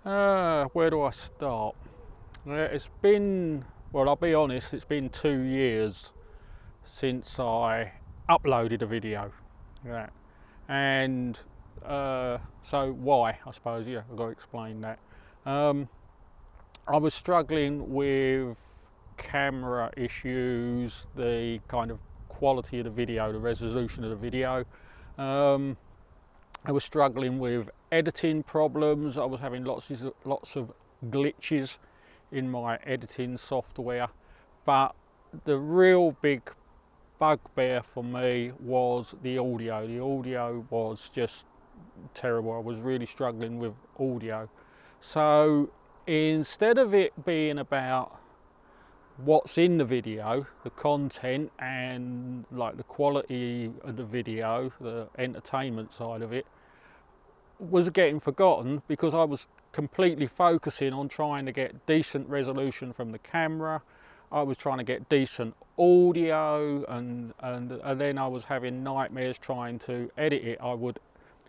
Where do I start? It's been, well, I'll be honest, it's been 2 years since I uploaded a video. Yeah. And so why, I suppose, yeah, I've got to explain that. I was struggling with camera issues, the kind of quality of the video, the resolution of the video. I was struggling with editing problems. I was having lots of glitches in my editing software, but the real big bugbear for me was the audio. The audio was just terrible. I was really struggling with audio. So instead of it being about what's in the video, the content and like the quality of the video, the entertainment side of it, was getting forgotten because I was completely focusing on trying to get decent resolution from the camera. I was trying to get decent audio, and then I was having nightmares trying to edit it. I would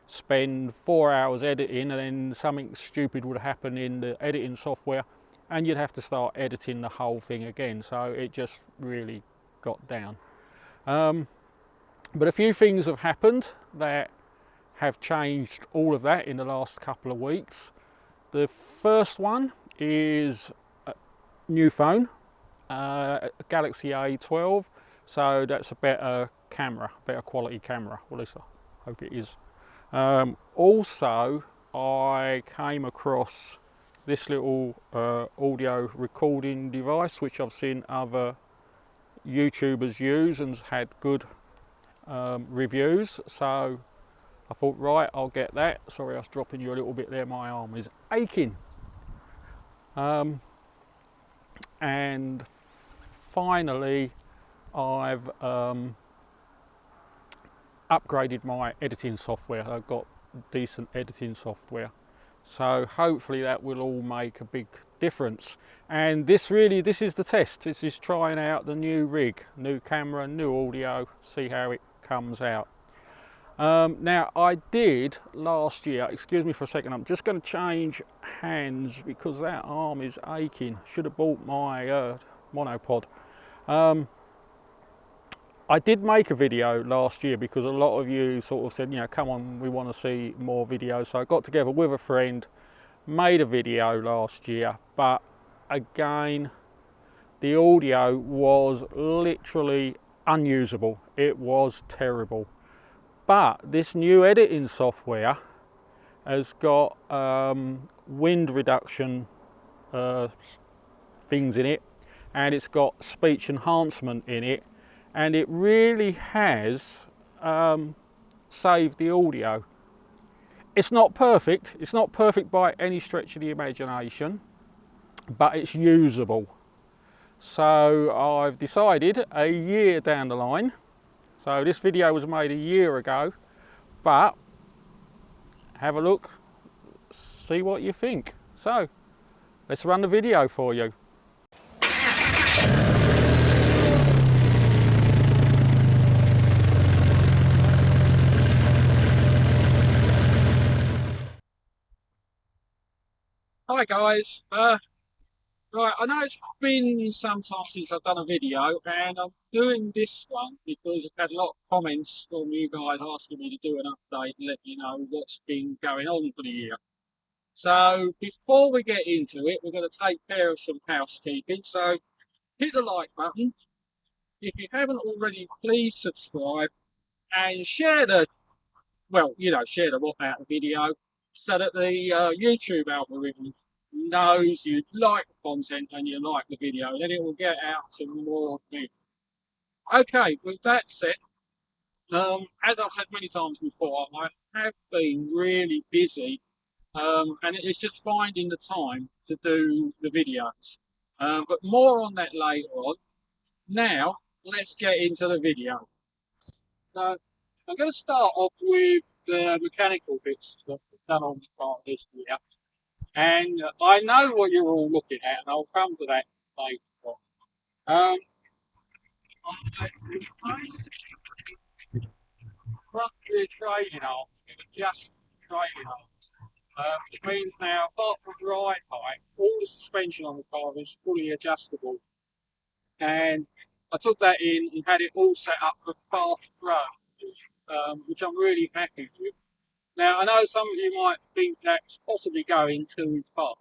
spend 4 hours editing, and then something stupid would happen in the editing software and you'd have to start editing the whole thing again. So it just really got down. But a few things have happened that have changed all of that in the last couple of weeks. The first one is a new phone, a Galaxy A12, so that's a better camera, better quality camera, well, at least I hope it is. Also, I came across this little audio recording device which I've seen other YouTubers use and had good reviews, so I thought, right, I'll get that. Sorry, I was dropping you a little bit there, my arm is aching. And finally, I've upgraded my editing software. I've got decent editing software. So hopefully that will all make a big difference. And this is the test. This is trying out the new rig, new camera, new audio, see how it comes out. Now I did last year, excuse me for a second, I'm just going to change hands because that arm is aching. Should have bought my monopod. I did make a video last year because a lot of you sort of said, you know, come on, we want to see more videos. So I got together with a friend, made a video last year, but again, the audio was literally unusable. It was terrible. But this new editing software has got wind reduction things in it, and it's got speech enhancement in it, and it really has saved the audio. It's not perfect. It's not perfect by any stretch of the imagination, but it's usable. So I've decided a year down the line, so this video was made a year ago, but have a look, see what you think. So let's run the video for you. Hi guys, right, I know it's been some time since I've done a video, and I'm doing this one because I've had a lot of comments from you guys asking me to do an update and let you know what's been going on for the year. So before we get into it, we're going to take care of some housekeeping. So hit the like button. If you haven't already, please subscribe and share the, well, you know, share the what out the video so that the YouTube algorithm knows you like the content and you like the video, then it will get out to more people. Okay, with that said, as I've said many times before, I have been really busy, and it's just finding the time to do the videos. But more on that later on. Now, let's get into the video. So, I'm going to start off with the mechanical bits that I've done on the car this year. And I know what you're all looking at, and I'll come to that later on. Front rear trading arms, just trading arms. which means now, apart from ride height, all the suspension on the car is fully adjustable. And I took that in and had it all set up for fast road, which I'm really happy with. Now, I know some of you might think that's possibly going too far,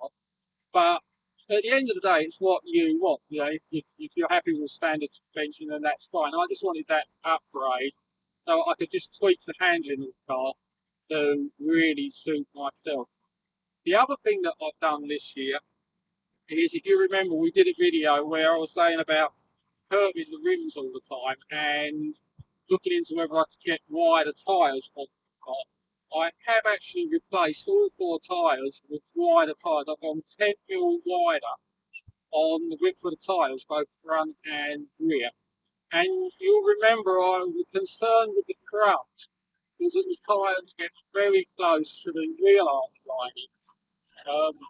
but at the end of the day, it's what you want. You know, if you're happy with standard suspension, then that's fine. I just wanted that upgrade so I could just tweak the handling of the car to really suit myself. The other thing that I've done this year is, if you remember, we did a video where I was saying about curving the rims all the time and looking into whether I could get wider tyres on the car. I have actually replaced all four tyres with wider tyres. I've gone 10mm wider on the width of the tyres, both front and rear. And you'll remember I was concerned with the front because the tyres get very close to the wheel arch linings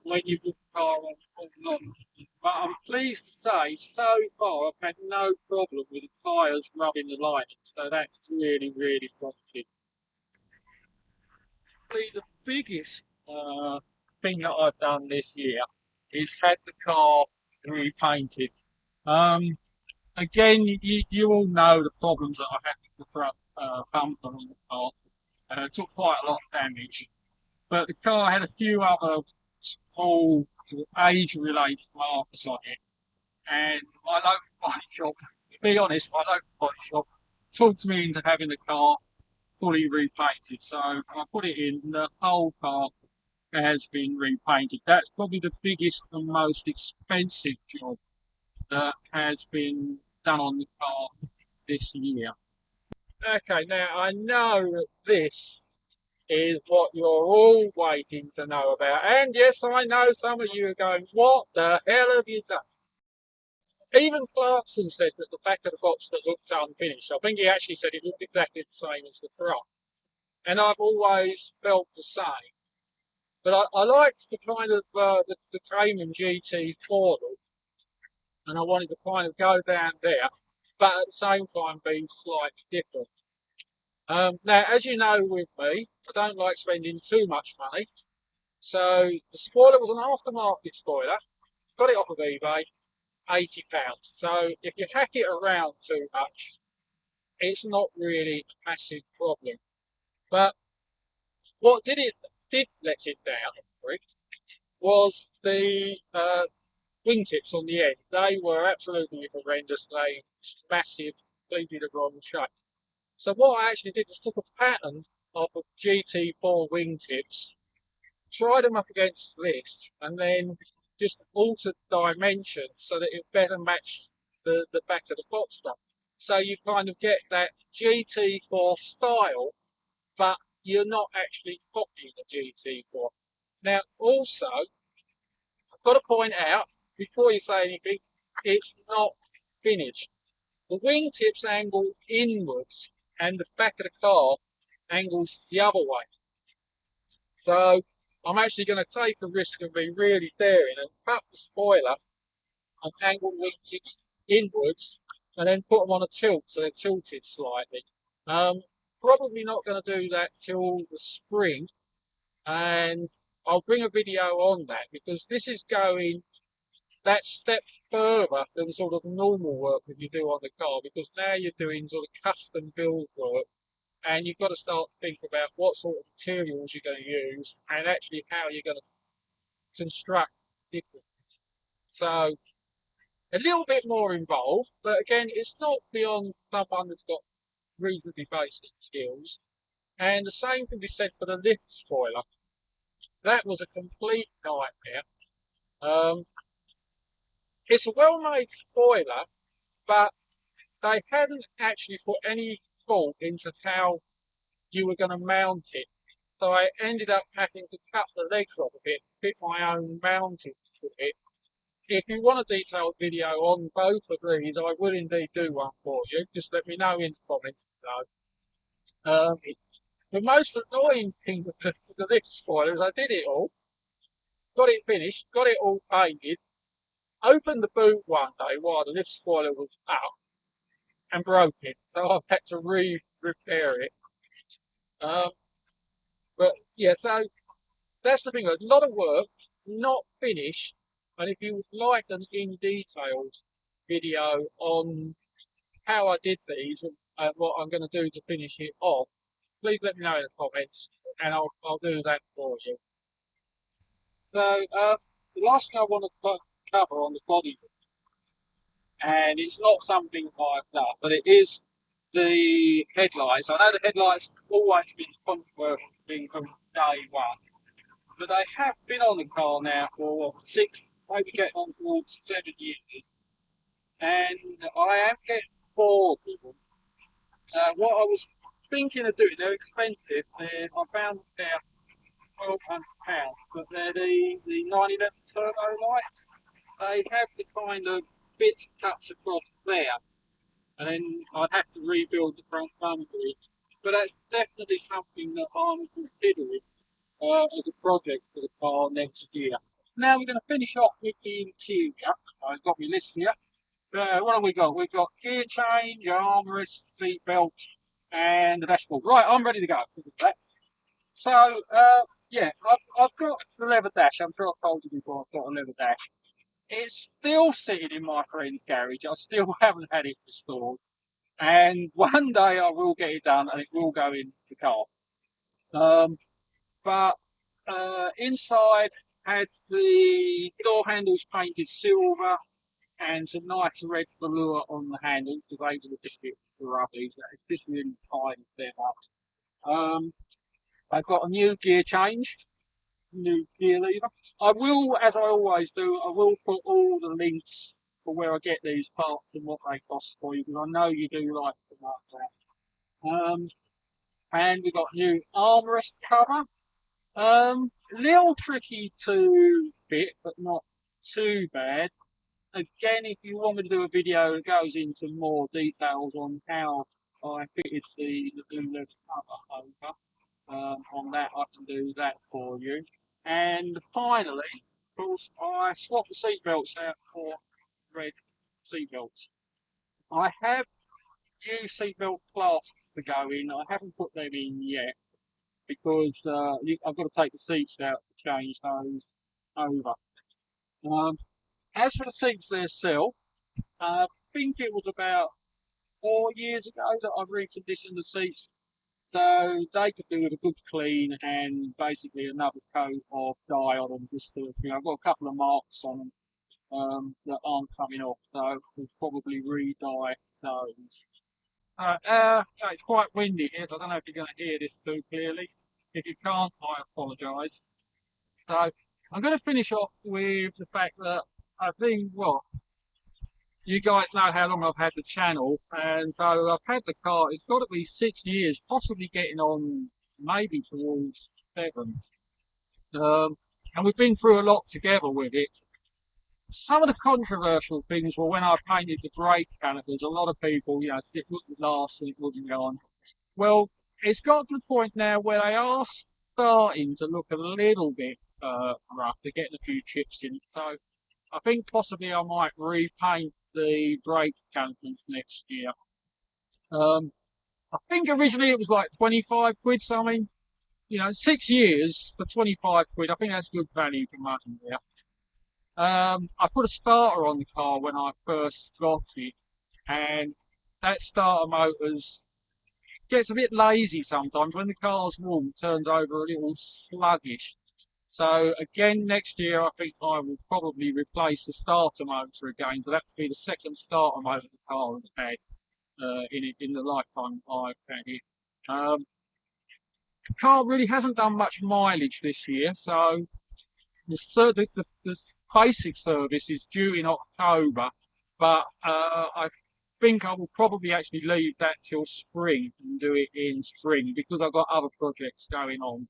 when you put the car on. But I'm pleased to say, so far, I've had no problem with the tyres rubbing the lining. So that's really, really positive. The biggest thing that I've done this year is had the car repainted. Um, Again, you all know the problems that I had with the front bumper on the car. It took quite a lot of damage. But the car had a few other small age-related marks on it. And my local body shop, to be honest, my local body shop talked me into having the car fully repainted. So I put it in, and the whole car has been repainted. That's probably the biggest and most expensive job that has been done on the car this year. Okay, now I know that this is what you're all waiting to know about. And yes, I know some of you are going, what the hell have you done? Even Clarkson said that the back of the box that looked unfinished. I think he actually said it looked exactly the same as the front. And I've always felt the same. But I liked the kind of the Cayman GT4 look, and I wanted to kind of go down there, but at the same time be slightly different. Now, as you know with me, I don't like spending too much money. So the spoiler was an aftermarket spoiler. Got it off of eBay, £80. So if you hack it around too much, it's not really a massive problem. But what did let it down was the wingtips on the end. They were absolutely horrendous. They massive, completely the wrong shape. So what I actually did was took a pattern of the GT4 wingtips, tried them up against this, and then just altered dimension so that it better matched the back of the Boxster. So you kind of get that GT4 style, but you're not actually copying the GT4. Now, also, I've got to point out, before you say anything, it's not finished. The wingtips angle inwards and the back of the car angles the other way. So I'm actually going to take a risk and be really daring and cut the spoiler and angle the wingtips inwards and then put them on a tilt so they're tilted slightly. Probably not going to do that till the spring, and I'll bring a video on that because this is going that step further than sort of normal work that you do on the car, because now you're doing sort of custom build work and you've got to start to think about what sort of materials you're going to use and actually how you're going to construct different. So a little bit more involved, but again, it's not beyond someone that's got reasonably basic skills. And the same can be said for the lift spoiler. That was a complete nightmare. Um, it's a well-made spoiler, but they hadn't actually put any thought into how you were going to mount it. So I ended up having to cut the legs off of it, fit my own mountings to it. If you want a detailed video on both of these, I will indeed do one for you. Just let me know in the comments below. The most annoying thing with the lift spoiler is I did it all, got it finished, got it all painted, opened the boot one day while the lift spoiler was up and broke it. So I've had to repair it. Um, but yeah, so that's the thing. A lot of work, not finished. And if you would like an in detailed video on how I did these and what I'm going to do to finish it off, please let me know in the comments, and I'll do that for you. So the last thing I want to cover on the body, and it's not something I've done, but it is the headlights. I know the headlights have always been a controversial thing from day one, but they have been on the car now for what, 6, maybe getting on towards 7 years, and I am getting bored with them. What I was thinking of doing, they're expensive. I found they're £1,200, but they're the 911 turbo lights. They have the kind of bit that cuts across there, and then I'd have to rebuild the front bumper. But that's definitely something that I'm considering as a project for the car next year. Now we're going to finish off with the interior. I've got my list here. What have we got? We've got gear change, armrest, seat belt, and the dashboard. Right, I'm ready to go. So, yeah, I've got the leather dash. I'm sure I've told you before I've got a leather dash. It's still sitting in my friend's garage. I still haven't had it restored. And one day I will get it done and it will go in the car. But inside had the door handles painted silver and some nice red velour on the handles because they were just a bit grubby. So it's just really tightened them up. I've got a new gear change, new gear lever. I will, as I always do, I will put all the links for where I get these parts and what they cost for you because I know you do like to know that. And we've got new armrest cover. A little tricky to fit, but not too bad. Again, if you want me to do a video that goes into more details on how I fitted the new leather cover over, on that I can do that for you. And finally, of course, I swapped the seat belts out for red seat belts. I have used seatbelt clasps to go in. I haven't put them in yet because I've got to take the seats out to change those over. Um, as for the seats themselves, I think it was about 4 years ago that I reconditioned the seats, so they could do with a good clean and basically another coat of dye on them. Just to, I've got a couple of marks on them that aren't coming off, so we'll probably re-dye those. It's quite windy here, so I don't know if you're going to hear this too clearly. If you can't, I apologise. So I'm going to finish off with the fact that I think, well, you guys know how long I've had the channel, and so I've had the car. It's got to be 6 years, possibly getting on maybe towards 7. And we've been through a lot together with it. Some of the controversial things were when I painted the brake calipers. A lot of people, said it wouldn't last and it wouldn't go on. Well, it's got to the point now where they are starting to look a little bit rough. They're getting a few chips in. So I think possibly I might repaint the brake calipers next year. I think originally it was like 25 quid, so I mean, 6 years for 25 quid, I think that's good value for money there. I put a starter on the car when I first got it, and that starter motor's gets a bit lazy sometimes. When the car's warm, it turns over a little sluggish. So again, next year I think I will probably replace the starter motor again. So that would be the second starter motor the car has had in the lifetime I've had it. The car really hasn't done much mileage this year, so the basic service is due in October, but I think I will probably actually leave that till spring and do it in spring because I've got other projects going on.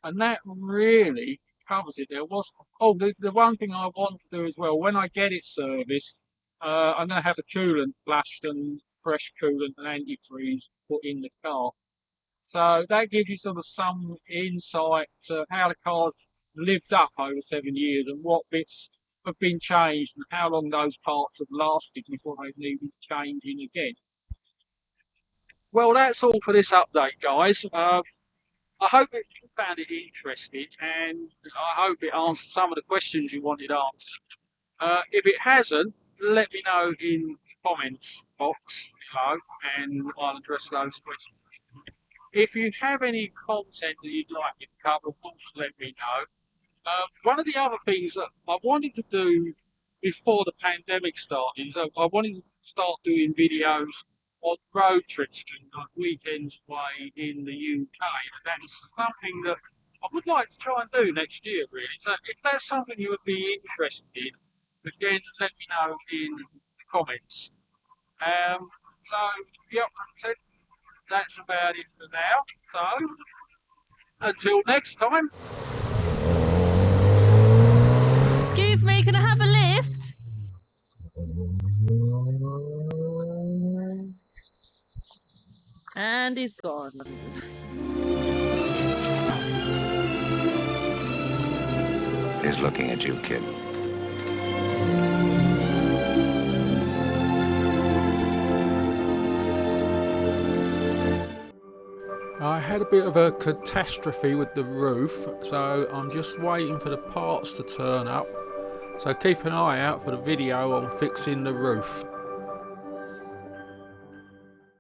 And that really covers it. There was the one thing I want to do as well when I get it serviced. I'm going to have a coolant flashed and fresh coolant and antifreeze put in the car. So that gives you sort of some insight to how the car's lived up over 7 years and what bits have been changed and how long those parts have lasted before they've needed changing again. Well, that's all for this update, guys. I hope found it interesting, and I hope it answered some of the questions you wanted answered. If it hasn't, let me know in the comments box below, and I'll address those questions. If you have any content that you'd like me to cover, of course, let me know. One of the other things that I wanted to do before the pandemic started is I wanted to start doing videos on road trips, like weekends away in the UK. And that is something that I would like to try and do next year, really. So if that's something you would be interested in, again, let me know in the comments. So, yep, that's about it for now. So, until next time. Excuse me, can I have a lift? And he's gone. He's looking at you, kid. I had a bit of a catastrophe with the roof, so I'm just waiting for the parts to turn up. So keep an eye out for the video on fixing the roof.